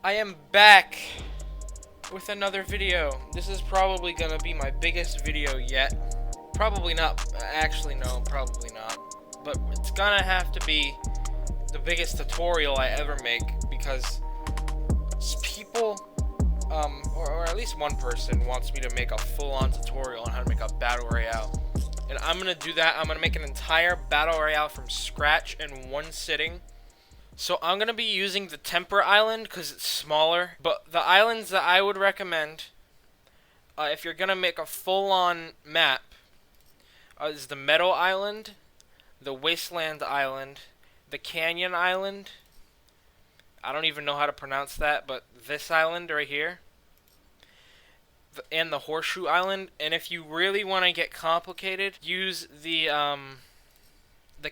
I am back with another video. This is probably gonna be my biggest video yet. Probably not. Actually, no, probably not. But it's gonna have to be the biggest tutorial I ever make because people, or at least one person wants me to make a full-on tutorial on how to make a battle royale. And I'm gonna do that. I'm gonna make an entire battle royale from scratch in one sitting. So I'm going to be using the Temper Island because it's smaller. But the islands that I would recommend, if you're going to make a full-on map, is the Meadow Island, the Wasteland Island, the Canyon Island. I don't even know how to pronounce that, but this island right here. And the Horseshoe Island. And if you really want to get complicated, use the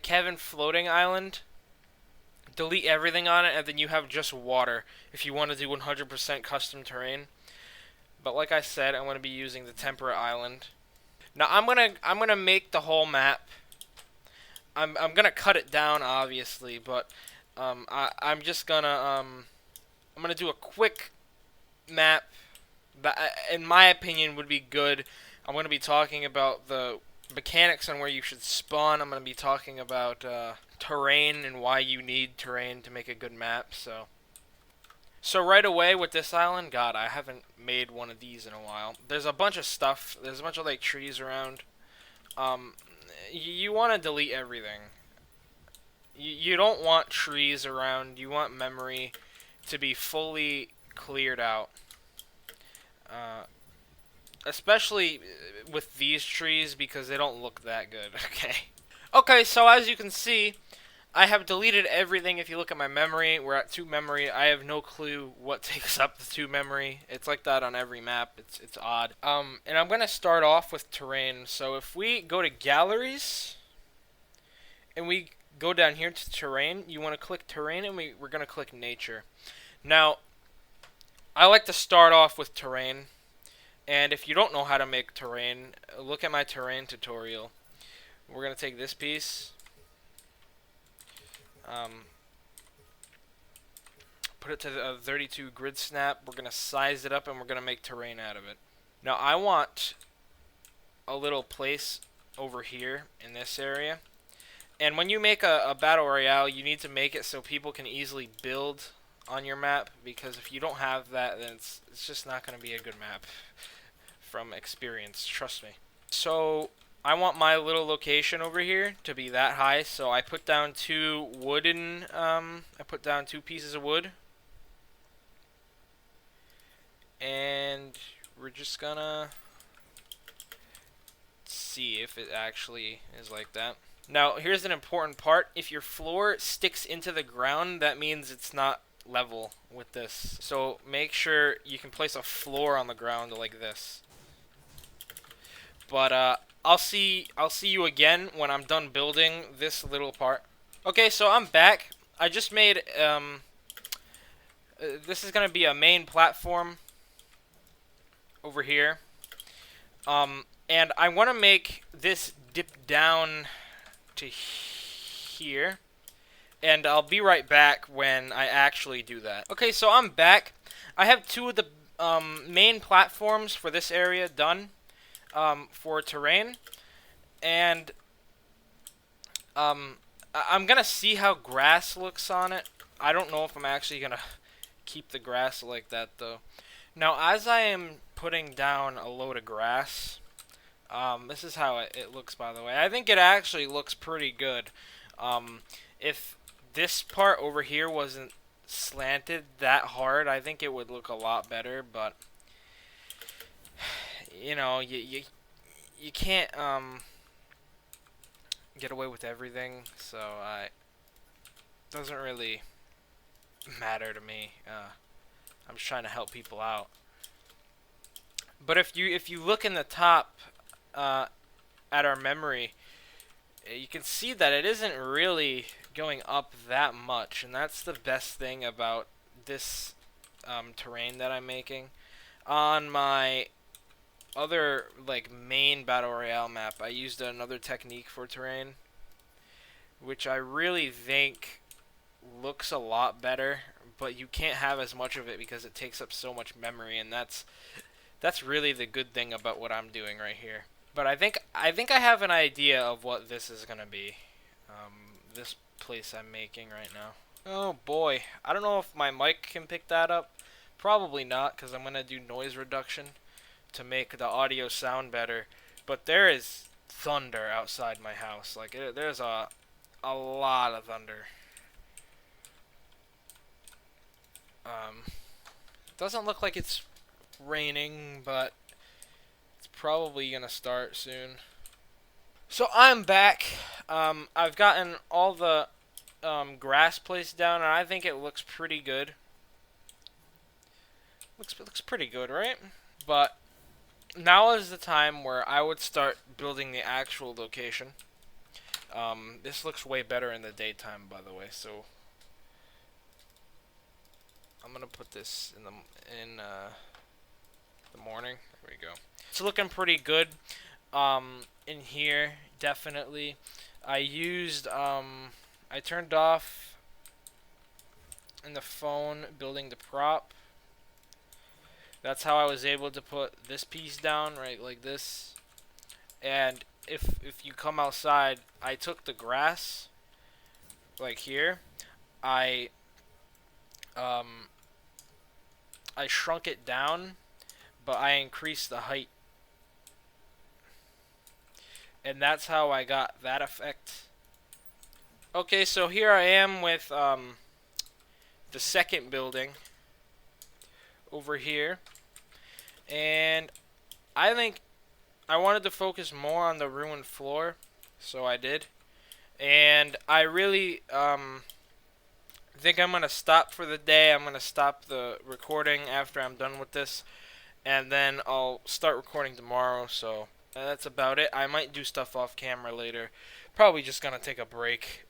Kevin Floating Island. Delete everything on it, and then you have just water if you want to do 100% custom terrain. But like I said, I'm going to be using the Temperate Island. Now I'm gonna make the whole map. I'm gonna cut it down, obviously, but I'm just gonna I'm gonna do a quick map that, in my opinion, would be good. I'm gonna be talking about the mechanics on where you should spawn. I'm gonna be talking about terrain and why you need terrain to make a good map. So right away with this island, God, I haven't made one of these in a while. There's a bunch of stuff. There's a bunch of like trees around. You want to delete everything. You don't want trees around. You want memory to be fully cleared out. Especially with these trees because they don't look that good. Okay, so as you can see, I have deleted everything. If you look at my memory, we're at 2 memory. I have no clue what takes up the 2 memory. It's like that on every map. It's odd. And I'm gonna start off with terrain. So if we go to galleries and we go down here to terrain, you want to click terrain, and we're gonna click nature. Now, I like to start off with terrain. And if you don't know how to make terrain, look at my terrain tutorial. We're gonna take this piece. Put it to the 32 grid snap. We're going to size it up and we're going to make terrain out of it. Now I want a little place over here in this area. And when you make a battle royale, you need to make it so people can easily build on your map, because if you don't have that, then it's just not going to be a good map from experience, trust me. So I want my little location over here to be that high, so I put down 2 wooden, I put down 2 pieces of wood. And we're just gonna see if it actually is like that. Now, here's an important part. If your floor sticks into the ground, that means it's not level with this. So make sure you can place a floor on the ground like this. But I'll see you again when I'm done building this little part. Okay, so I'm back. I just made this is gonna be a main platform over here. And I want to make this dip down to here. And I'll be right back when I actually do that. Okay, so I'm back. I have 2 of the main platforms for this area done. For terrain, and I'm gonna see how grass looks on it. I don't know if I'm actually gonna keep the grass like that though. Now, as I am putting down a load of grass, this is how it looks, by the way. I think it actually looks pretty good. If this part over here wasn't slanted that hard, I think it would look a lot better, but you know, you can't get away with everything, so it doesn't really matter to me. I'm just trying to help people out. But if you look in the top at our memory, you can see that it isn't really going up that much, and that's the best thing about this terrain that I'm making. On my other like main battle royale map, I used another technique for terrain, which I really think looks a lot better, but you can't have as much of it because it takes up so much memory, and that's really the good thing about what I'm doing right here. But I think I have an idea of what this is gonna be. This place I'm making right now. Oh boy, I don't know if my mic can pick that up. Probably not, because I'm gonna do noise reduction to make the audio sound better. But there is thunder outside my house. Like there's a lot of thunder. Doesn't look like it's raining, but it's probably gonna start soon. So I'm back. I've gotten all the grass placed down, and I think it looks pretty good. Looks pretty good, right? But now is the time where I would start building the actual location. This looks way better in the daytime, by the way. So I'm gonna put this in the morning. There we go. It's looking pretty good. In here, definitely. I turned off in the phone building the prop. That's how I was able to put this piece down, right, like this. And if you come outside, I took the grass, like here. I I shrunk it down, but I increased the height. And that's how I got that effect. Okay, so here I am with the second building over here. And I think I wanted to focus more on the ruined floor, so I did. And I really think I'm going to stop for the day. I'm going to stop the recording after I'm done with this. And then I'll start recording tomorrow, so that's about it. I might do stuff off camera later. Probably just going to take a break,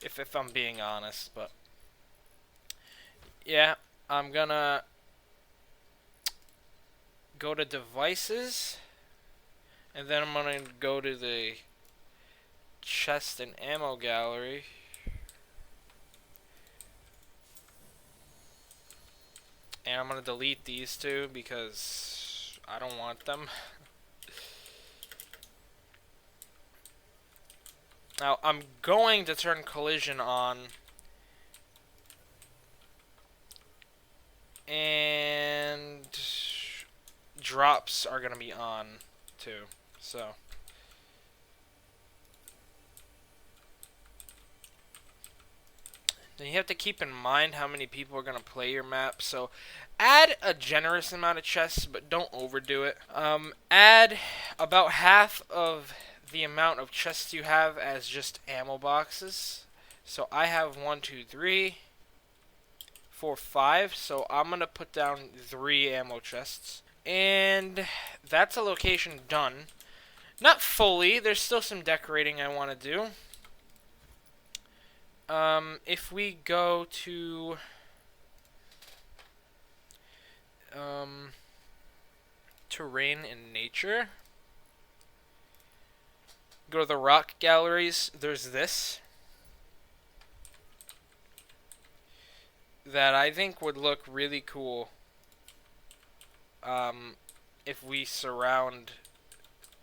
if I'm being honest. But yeah, I'm going to go to devices. And then I'm going to go to the chest and ammo gallery. And I'm going to delete these two because I don't want them. Now, I'm going to turn collision on. And drops are going to be on too. So then you have to keep in mind how many people are going to play your map. So add a generous amount of chests, but don't overdo it. Add about half of the amount of chests you have as just ammo boxes. So I have 1, 2, 3, 4, 5. So I'm going to put down 3 ammo chests. And that's a location done. Not fully. There's still some decorating I want to do. If we go to terrain and nature, go to the rock galleries, there's this that I think would look really cool if we surround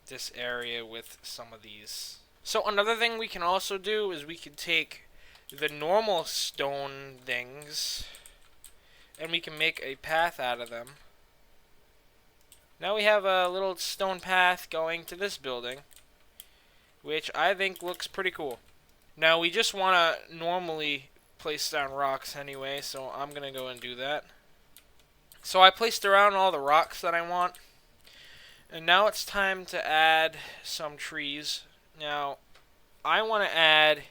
this area with some of these. So another thing we can also do is we could take the normal stone things and we can make a path out of them. Now we have a little stone path going to this building, which I think looks pretty cool. Now we just want to normally place down rocks anyway, so I'm going to go and do that. So I placed around all the rocks that I want. And now it's time to add some trees. Now, I want to add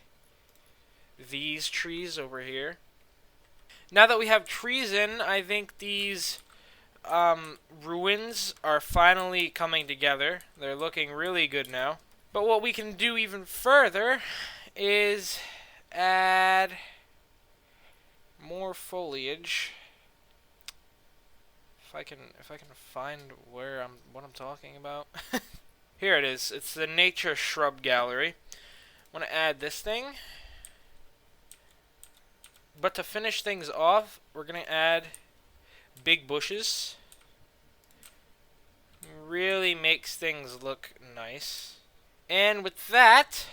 these trees over here. Now that we have trees in, I think these ruins are finally coming together. They're looking really good now. But what we can do even further is add more foliage. If I can find what I'm talking about. Here it is. It's the nature shrub gallery. I want to add this thing. But to finish things off, we're going to add big bushes. Really makes things look nice. And with that,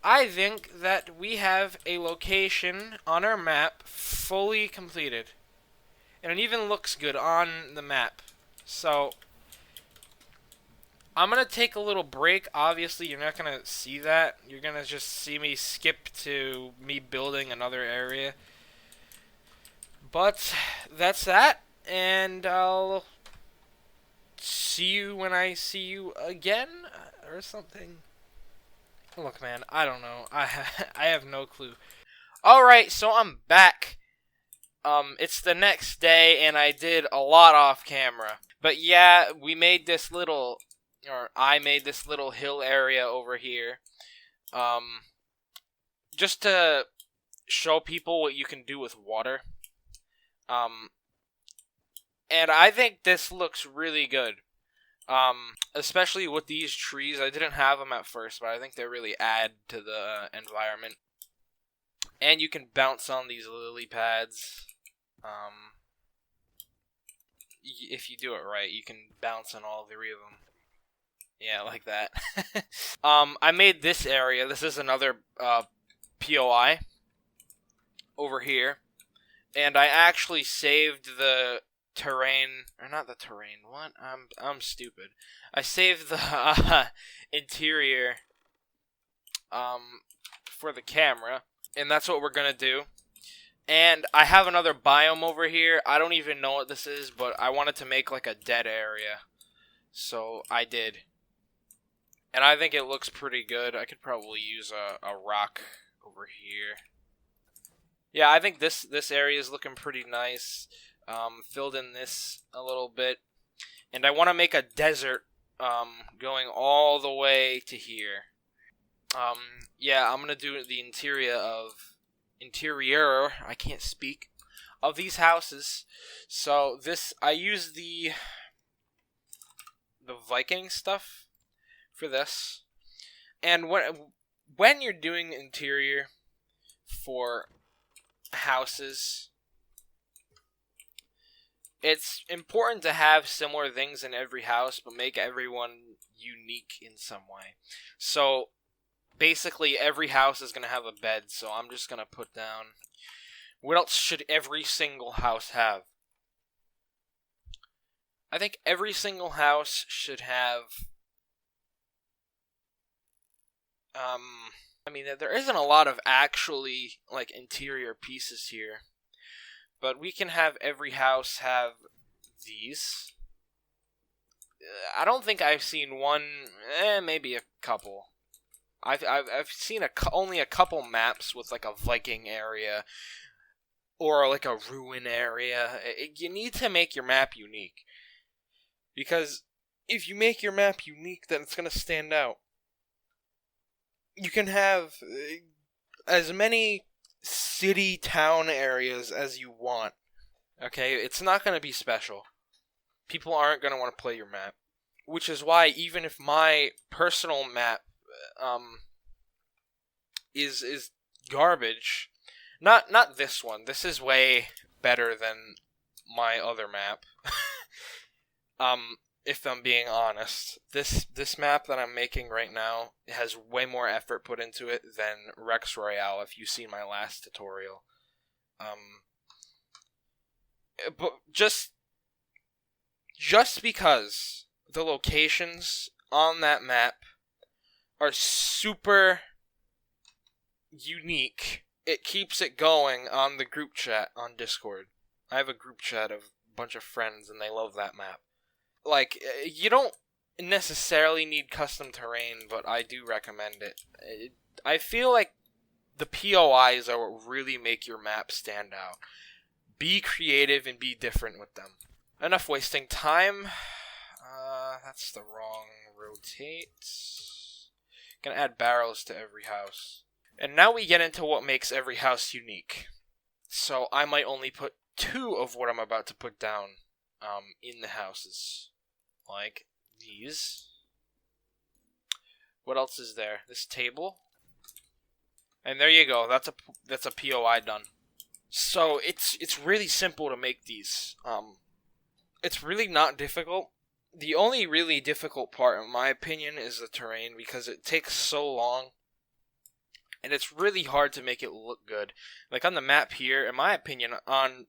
I think that we have a location on our map fully completed. And it even looks good on the map. So, I'm going to take a little break. Obviously, you're not going to see that. You're going to just see me skip to me building another area. But that's that. And I'll see you when I see you again or something. Look, man, I don't know. I have no clue. All right, so I'm back. It's the next day, and I did a lot off camera. But yeah, we made this little, or I made this little hill area over here. Just to show people what you can do with water. And I think this looks really good. Especially with these trees. I didn't have them at first, but I think they really add to the environment. And you can bounce on these lily pads. If you do it right, you can bounce on all three of them. Yeah, like that. I made this area. This is another POI over here. And I actually saved the terrain, or not the terrain, what? I'm stupid. I saved the interior for the camera, and that's what we're gonna do. And I have another biome over here. I don't even know what this is, but I wanted to make like a dead area, so I did. And I think it looks pretty good. I could probably use a rock over here. Yeah, I think this area is looking pretty nice. Filled in this a little bit. And I want to make a desert going all the way to here. Yeah, I'm going to do the interior, I can't speak, of these houses. So I use the Viking stuff for this. And when you're doing interior for houses, it's important to have similar things in every house, but make everyone unique in some way. So, basically, every house is going to have a bed, so I'm just going to put down... What else should every single house have? I think every single house should have... I mean, there isn't a lot of actually, like, interior pieces here. But we can have every house have these. I don't think I've seen one, maybe a couple. I've seen only a couple maps with like a Viking area or like a ruin area. You need to make your map unique, because if you make your map unique, then it's gonna stand out. You can have as many city town areas as you want. Okay, it's not going to be special. People aren't going to want to play your map, which is why even if my personal map is garbage, not this one. This is way better than my other map. If I'm being honest, this map that I'm making right now has way more effort put into it than Rex Royale, if you've seen my last tutorial. But just because the locations on that map are super unique, it keeps it going on the group chat on Discord. I have a group chat of a bunch of friends, and they love that map. Like, you don't necessarily need custom terrain, but I do recommend it. I feel like the POIs are what really make your map stand out. Be creative and be different with them. Enough wasting time. That's the wrong rotate. Gonna add barrels to every house. And now we get into what makes every house unique. So I might only put 2 of what I'm about to put down in the houses. Like these. What else is there? This table. And there you go. That's a POI done. So it's really simple to make these. It's really not difficult. The only really difficult part, in my opinion, is the terrain, because it takes so long. And it's really hard to make it look good. Like on the map here, in my opinion, on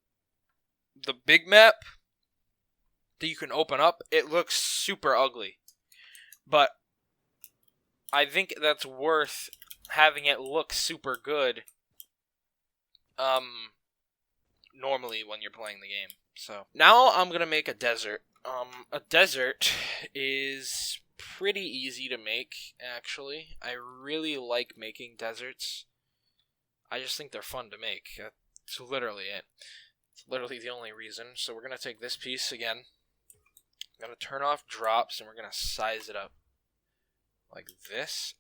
the big map that you can open up, it looks super ugly. But I think that's worth having it look super good normally when you're playing the game. So now I'm gonna make a desert. A desert is pretty easy to make, actually. I really like making deserts. I just think they're fun to make. That's literally it. It's literally the only reason. So we're gonna take this piece again. I'm gonna turn off drops and we're gonna size it up like this.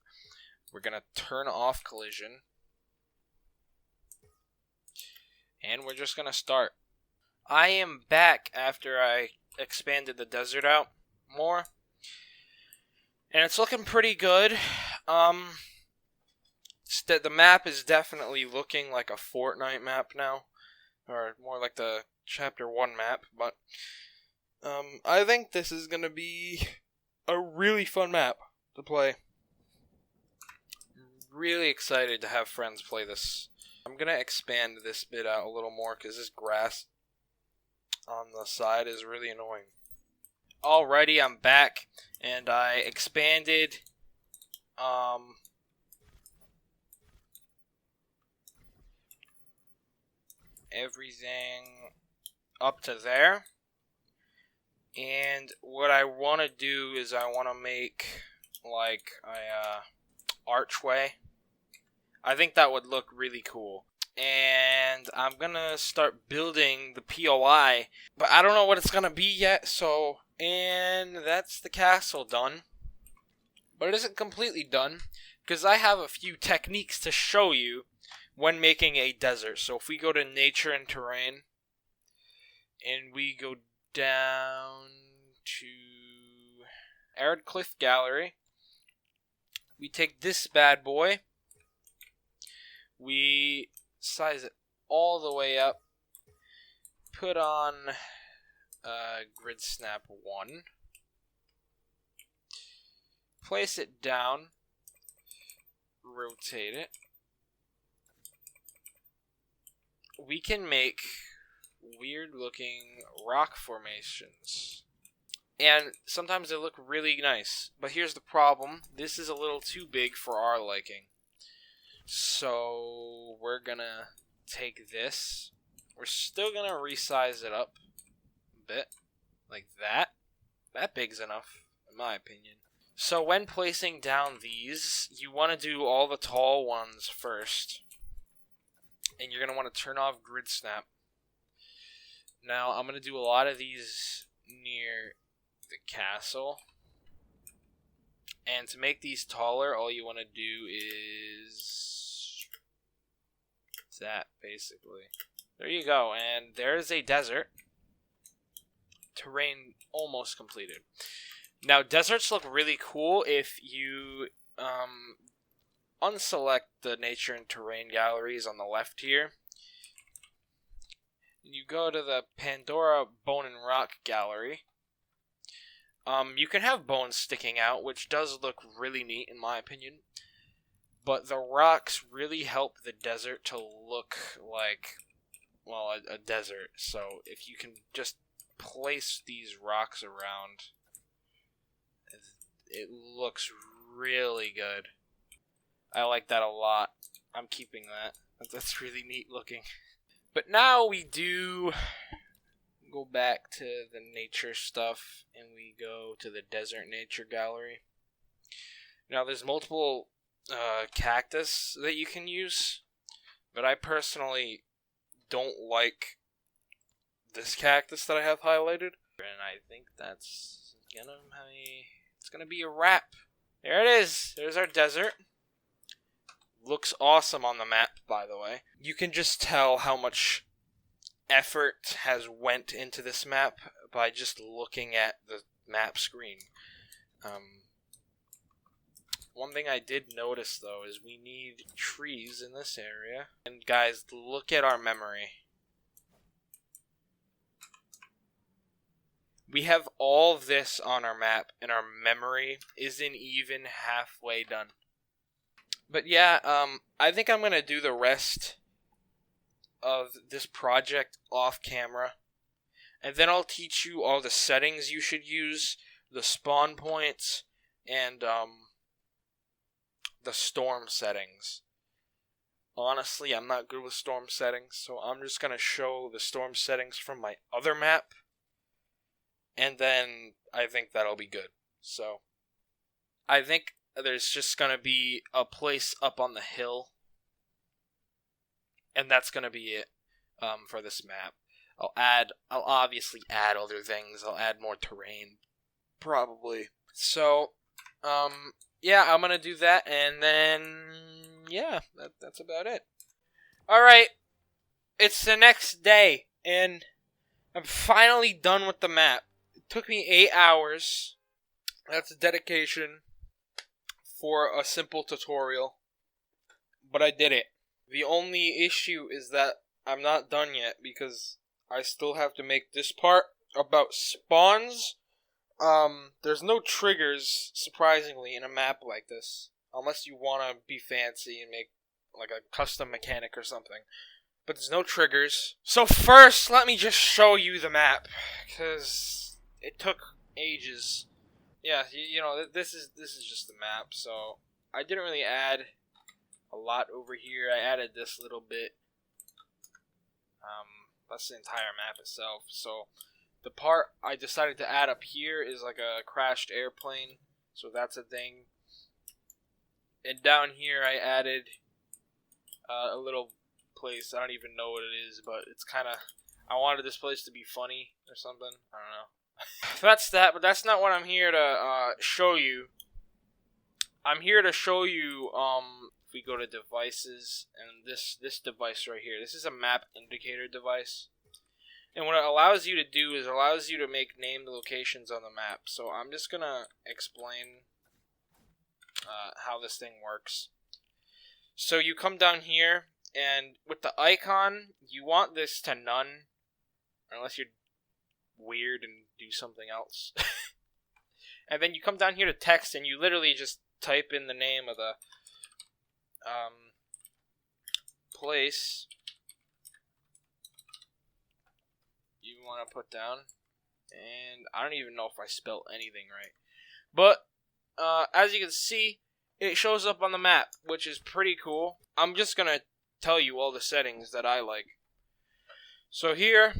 We're gonna turn off collision. And we're just gonna start. I am back after I expanded the desert out more. And it's looking pretty good. The map is definitely looking like a Fortnite map now. Or more like the Chapter 1 map. But I think this is gonna be a really fun map to play. I'm really excited to have friends play this. I'm gonna expand this bit out a little more because this grass on the side is really annoying. Alrighty, I'm back, and I expanded everything up to there. And what I want to do is I want to make like a archway. I think that would look really cool. And I'm gonna start building the POI, but I don't know what it's gonna be yet, so... And that's the castle done. But it isn't completely done, because I have a few techniques to show you when making a desert. So if we go to nature and terrain, and we go down to Arid Cliff Gallery, we take this bad boy, we size it all the way up, put on grid snap 1, place it down, rotate it. We can make weird looking rock formations, and sometimes they look really nice, but here's the problem: this is a little too big for our liking. So we're gonna take this, we're still gonna resize it up a bit, like that. That big's enough, in my opinion. So when placing down these, you want to do all the tall ones first, and you're gonna want to turn off grid snap. Now I'm gonna do a lot of these near the castle, and to make these taller, all you want to do is that, basically. There you go, and there's a desert. Terrain almost completed. Now, deserts look really cool if you unselect the nature and terrain galleries on the left here. You go to the Pandora Bone and Rock gallery. You can have bones sticking out, which does look really neat in my opinion. But the rocks really help the desert to look like, well, a desert. So if you can just place these rocks around, it looks really good. I like that a lot. I'm keeping that. That's really neat looking. But now we do go back to the nature stuff, and we go to the desert nature gallery. Now there's multiple cactus that you can use, but I personally don't like this cactus that I have highlighted, and I think that's gonna be a wrap. There it is. There's our desert. Looks awesome on the map, by the way. You can just tell how much effort has went into this map by just looking at the map screen. One thing I did notice, though, is we need trees in this area. And guys, look at our memory. We have all of this on our map, and our memory isn't even halfway done. But yeah, I think I'm going to do the rest of this project off camera. And then I'll teach you all the settings you should use, the spawn points, and the storm settings. Honestly, I'm not good with storm settings, so I'm just going to show the storm settings from my other map. And then I think that'll be good. So, I think there's just going to be a place up on the hill. And that's going to be it for this map. I'll obviously add other things. I'll add more terrain. Probably. So, yeah, I'm going to do that. And then, yeah, that's about it. Alright. It's the next day. And I'm finally done with the map. It took me 8 hours. That's a dedication for a simple tutorial. But I did it. The only issue is that I'm not done yet because I still have to make this part about spawns. There's no triggers, surprisingly, in a map like this. Unless you want to be fancy and make like a custom mechanic or something. But there's no triggers. So first, let me just show you the map. Because it took ages. Yeah, you know, this is just the map. So I didn't really add a lot over here. I added this little bit. That's the entire map itself. So the part I decided to add up here is like a crashed airplane. So that's a thing. And down here I added a little place. I don't even know what it is, but it's kind of... I wanted this place to be funny or something. I don't know. That's that, but that's not what I'm here to show you. I'm here to show you, if we go to devices, and this device right here. This is a map indicator device. And what it allows you to do is it allows you to make named locations on the map. So I'm just going to explain how this thing works. So you come down here, and with the icon, you want this to none, unless you're weird and do something else. And then you come down here to text, and you literally just type in the name of the place you want to put down. And I don't even know if I spelled anything right. But as you can see, it shows up on the map, which is pretty cool. I'm just going to tell you all the settings that I like. So here,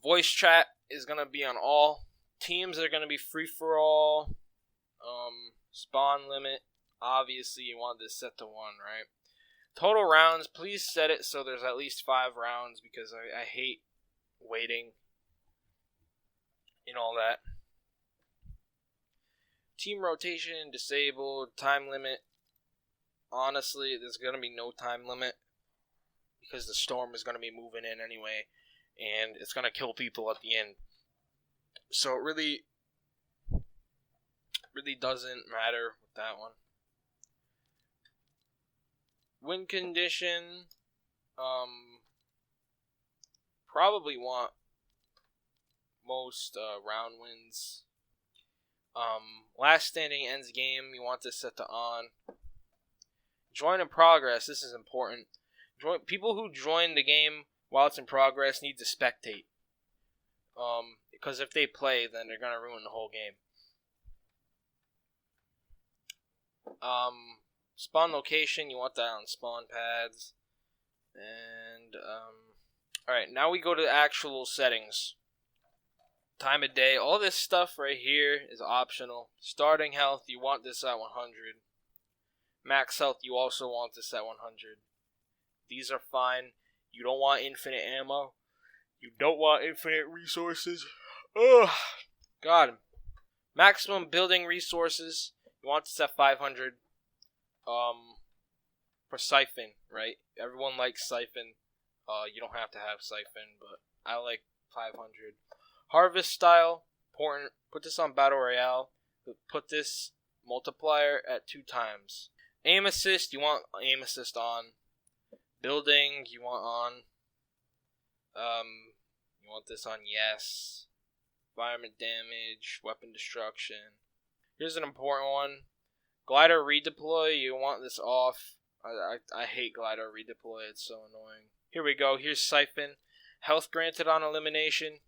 voice chat is going to be on all. Teams are going to be free for all. Spawn limit, obviously you want this set to 1, right? Total rounds, please set it so there's at least 5 rounds because I hate waiting and all that. Team rotation, disabled, time limit. Honestly, there's going to be no time limit because the storm is going to be moving in anyway and it's going to kill people at the end. So it really doesn't matter with that one. Win condition, probably want most round wins. Last standing ends game, you want this set to on. Join in progress, this is important. People who join the game while it's in progress need to spectate. Because if they play, then they're going to ruin the whole game. Spawn location, you want that on spawn pads. And, alright, now we go to actual settings. Time of day, all this stuff right here is optional. Starting health, you want this at 100. Max health, you also want this at 100. These are fine. You don't want infinite ammo. You don't want infinite resources. Ugh. God. Maximum building resources, you want this at 500. For siphon, right? Everyone likes siphon. You don't have to have siphon, but I like 500. Harvest style, important. Put this on battle royale. Put this multiplier at 2 times. Aim assist, you want aim assist on. Building, you want on. You want this on yes. environment damage, weapon destruction. Here's an important one. Glider redeploy, you want this off. I hate glider redeploy, it's so annoying. Here we go, here's Siphon. Health granted on elimination.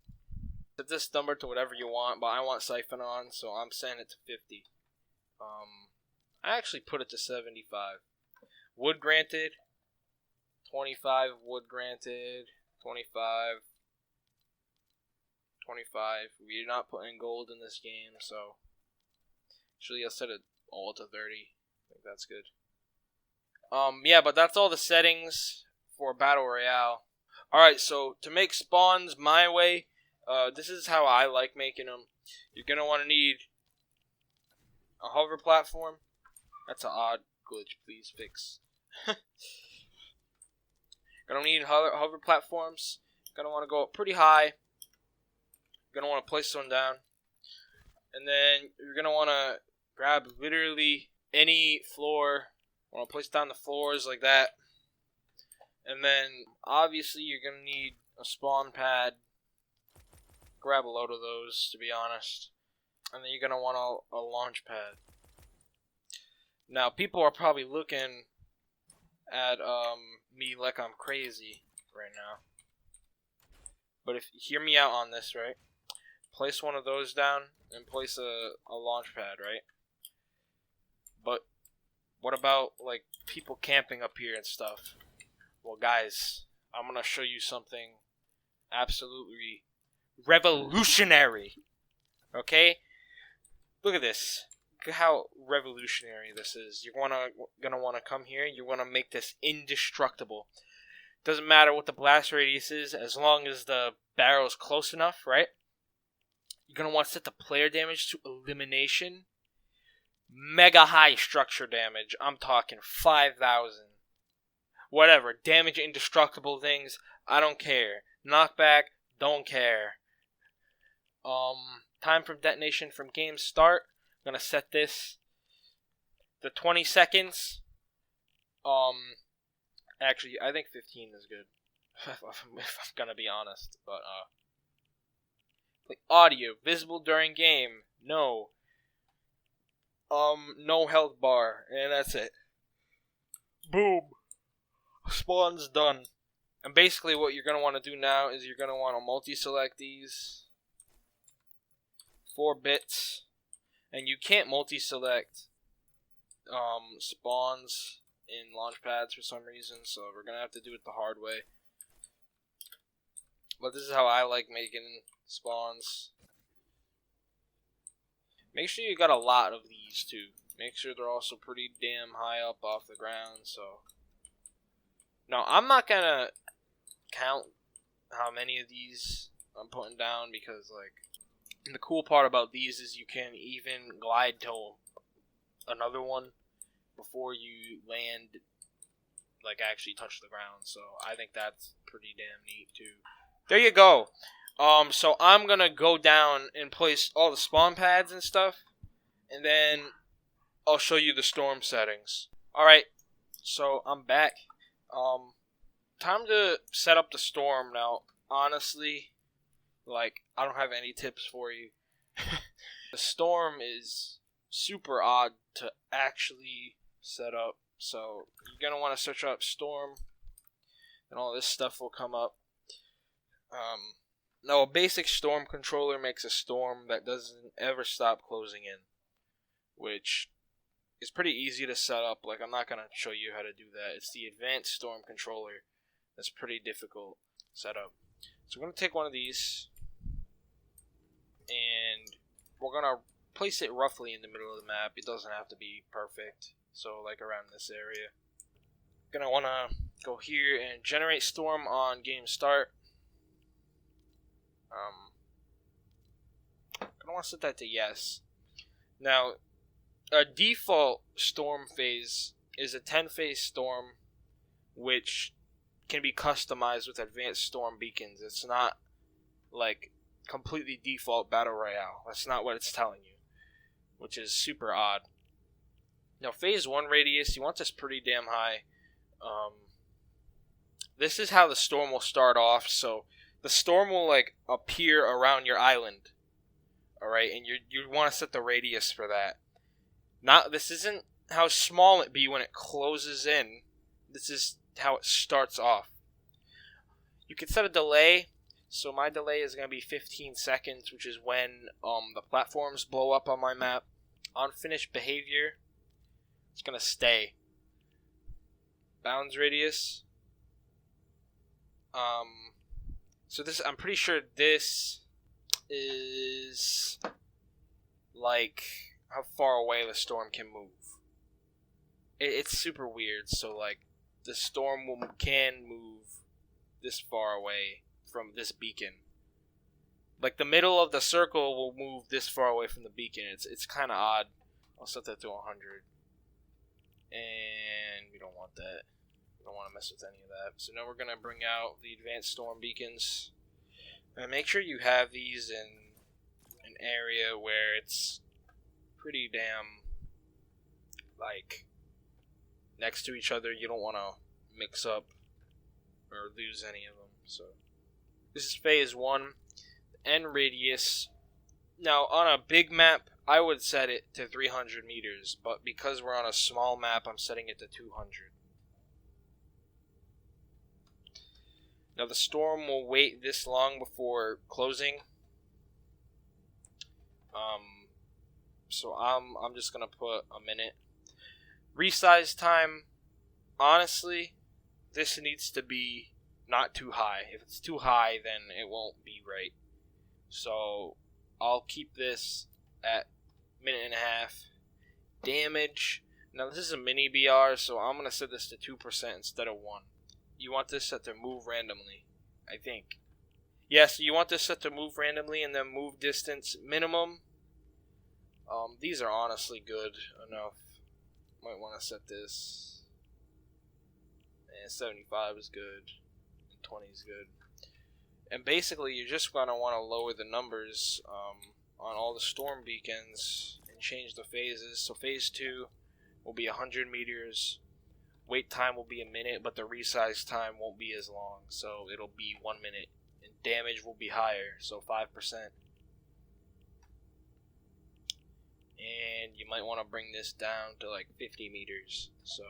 Set this number to whatever you want, but I want Siphon on, so I'm setting it to 50. I actually put it to 75. Wood granted. 25 wood granted. 25. 25. We're not putting gold in this game, so actually I'll set it all to 30. I think that's good. Yeah, but that's all the settings for Battle Royale. Alright, so to make spawns my way, this is how I like making them. You're going to want to need a hover platform. That's an odd glitch, please fix. Going to need hover platforms. Going to want to go up pretty high. You're going to want to place one down. And then you're going to want to grab literally any floor. Want to place down the floors like that. And then obviously you're going to need a spawn pad. Grab a load of those, to be honest. And then you're going to want a launch pad. Now people are probably looking at me like I'm crazy right now. But if you hear me out on this, right? Place one of those down and place a launch pad, right? But what about like people camping up here and stuff? Well, guys, I'm going to show you something absolutely revolutionary. Okay? Look at this. Look at how revolutionary this is. You're gonna want to come here. You want to make this indestructible. Doesn't matter what the blast radius is, as long as the barrel is close enough, right? You're gonna want to set the player damage to elimination. Mega high structure damage. I'm talking 5,000. Whatever. Damage indestructible things. I don't care. Knockback. Don't care. Time from detonation from game start. I'm gonna set this to 20 seconds. Actually, I think 15 is good. if I'm gonna be honest, but like audio visible during game. No. No health bar, and that's it. Boom. Spawn's done. And basically, what you're gonna want to do now is you're gonna want to multi-select these 4 bits. And you can't multi-select spawns in launch pads for some reason, so we're going to have to do it the hard way. But this is how I like making spawns. Make sure you got a lot of these too. Make sure they're also pretty damn high up off the ground, so... Now, I'm not going to count how many of these I'm putting down because, like... And the cool part about these is you can even glide to another one before you land, like actually touch the ground. So I think that's pretty damn neat too. There you go. So I'm gonna go down and place all the spawn pads and stuff, and then I'll show you the storm settings. All right. So I'm back. Time to set up the storm now. Honestly. Like, I don't have any tips for you. The storm is super odd to actually set up. So, you're going to want to search up storm. And all this stuff will come up. Now, a basic storm controller makes a storm that doesn't ever stop closing in. Which is pretty easy to set up. Like, I'm not going to show you how to do that. It's the advanced storm controller that's pretty difficult to set up. So, we're going to take one of these. And we're going to place it roughly in the middle of the map. It doesn't have to be perfect. So, like around this area. Going to want to go here and generate storm on game start. Going to want to set that to yes. Now, a default storm phase is a 10-phase storm, which can be customized with advanced storm beacons. It's not like completely default battle royale. That's not what it's telling you, which is super odd. Now, phase 1 radius, you want this pretty damn high. This is how the storm will start off. So the storm will like appear around your island, Alright, and you want to set the radius for that. This isn't how small it be when it closes in. This is how it starts off. You can set a delay. So my delay is going to be 15 seconds, which is when the platforms blow up on my map. Unfinished behavior, it's going to stay. Bounds radius. So this, I'm pretty sure this is like how far away the storm can move. It's super weird. So like the storm can move this far away from this beacon. Like the middle of the circle will move this far away from the beacon. It's kind of odd. I'll set that to 100. And we don't want that. We don't want to mess with any of that. So now we're going to bring out the advanced storm beacons. And make sure you have these in an area where it's pretty damn like next to each other. You don't want to mix up or lose any of them. So this is phase 1. End radius. Now on a big map I would set it to 300 meters, but because we're on a small map I'm setting it to 200. Now the storm will wait this long before closing. So I'm just gonna put a minute. Resize time, honestly, this needs to be not too high. If it's too high, then it won't be right. So I'll keep this at minute and a half. Damage. Now this is a mini BR, so I'm gonna set this to 2% instead of 1. You want this set to move randomly, I think. Yes, you want this set to move randomly and then move distance minimum. These are honestly good enough. Might want to set this. And 75 is good. And 20 is good. And basically, you're just going to want to lower the numbers on all the storm beacons and change the phases. So phase 2 will be 100 meters. Wait time will be a minute, but the resize time won't be as long. So it'll be 1 minute. And damage will be higher, so 5%. And you might want to bring this down to like 50 meters. So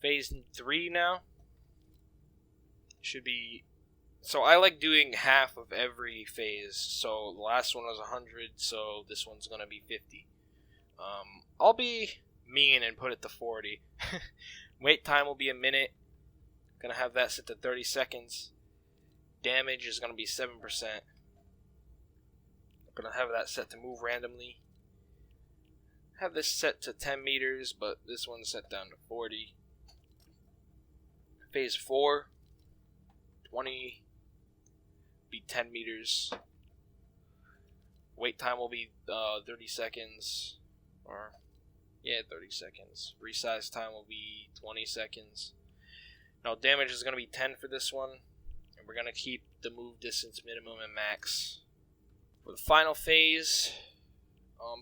phase 3 now should be. So I like doing half of every phase. So the last one was 100, so this one's gonna be 50. I'll be mean and put it to 40. Wait time will be a minute. Gonna have that set to 30 seconds. Damage is gonna be 7%. I'm gonna have that set to move randomly. Have this set to 10 meters, but this one's set down to 40. Phase 4, 20, be 10 meters. Wait time will be 30 seconds, or yeah, 30 seconds. Resize time will be 20 seconds. Now damage is gonna be 10 for this one, and we're gonna keep the move distance minimum and max. For the final phase,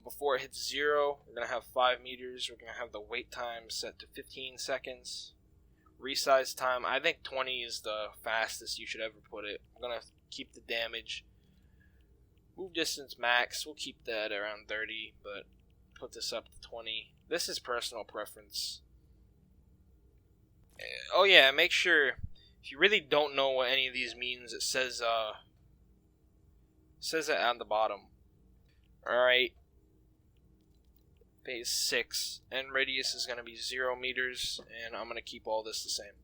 before it hits 0, we're going to have 5 meters. We're going to have the wait time set to 15 seconds. Resize time, I think 20 is the fastest you should ever put it. I'm going to keep the damage. Move distance max, we'll keep that around 30, but put this up to 20. This is personal preference. Oh yeah, make sure, if you really don't know what any of these means, it says it on the bottom. Alright. Phase 6. End radius is going to be 0 meters. And I'm going to keep all this the same.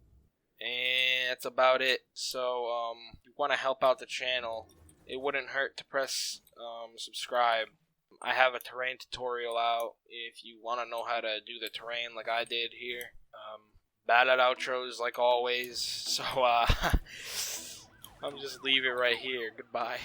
And that's about it. So, if you want to help out the channel, it wouldn't hurt to press subscribe. I have a terrain tutorial out if you want to know how to do the terrain like I did here. Bad at outros like always. So, I'm just leave it right here. Goodbye.